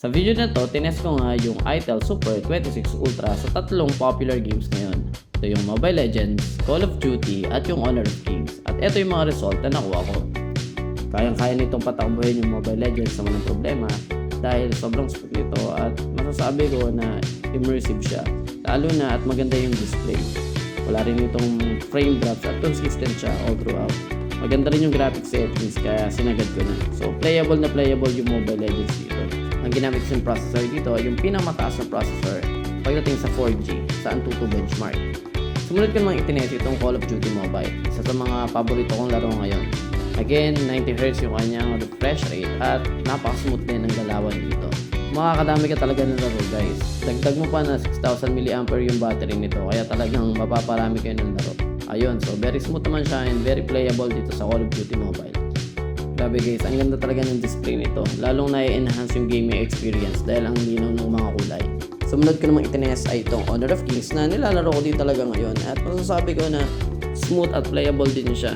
Sa video na to, tinest ko nga yung Itel Super 26 Ultra sa tatlong popular games ngayon. Ito yung Mobile Legends, Call of Duty at yung Honor of Kings. At ito yung mga result na nakuha ko. Kayang-kaya nitong patakbuhin yung Mobile Legends sa walang problema dahil sobrang smooth nito at masasabi ko na immersive siya. Lalo na at maganda yung display. Wala rin itong frame drops at consistent siya all throughout. Maganda rin yung graphics settings kaya sinagad ko na. So playable na playable yung Mobile Legends dito. Ang ginamit ko yung processor dito ay yung pinakamataas na processor pagdating sa 4G sa Antutu benchmark. Sumunod ko namang itinest itong Call of Duty Mobile. Isa sa mga paborito kong laro ngayon. Again, 90Hz yung kanyang refresh rate at napaka-smooth din ang galawan dito. Makakadami ka talaga ng laro guys. Dagdag mo pa na 6,000 mAh yung battery nito kaya talagang mapaparami kayo ng laro. Ayun, so very smooth naman siya and very playable dito sa Call of Duty Mobile. Grabe guys, ang ganda talaga ng display nito. Lalong na-enhance yung gaming experience dahil ang linaw ng mga kulay. Sumunod ko namang itinest ay itong Honor of Kings na nilalaro ko din talaga ngayon at masasabi ko na smooth at playable din siya.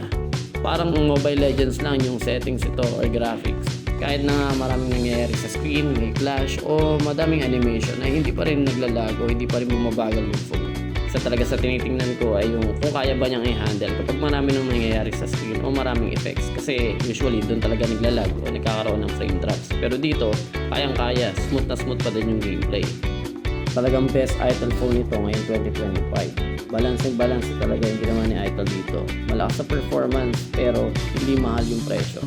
Parang Mobile Legends lang yung settings ito or graphics. Kahit na maraming nangyayari sa screen, may clash o madaming animation ay hindi pa rin naglalago, hindi pa rin bumabagal yung phone. Isa talaga sa tinitingnan ko ay yung kung kaya ba niyang i-handle kapag marami nang nangyayari sa screen o maraming effects. Kasi usually doon talaga naglalag o nagkakaroon ng frame drops. Pero dito, kayang-kaya, smooth na smooth pa din yung gameplay. Talagang best Itel phone ito ngayon 2025. Balance talaga yung ginawa ni Itel dito. Malakas sa performance pero hindi mahal yung presyo.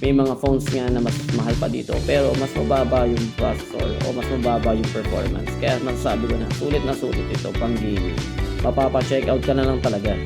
May mga phones nga na mas mahal pa dito pero mas mababa yung processor o mas mababa yung performance. Kaya masasabi ko na sulit ito pang gaming. Mapapa-check out ka na lang talaga.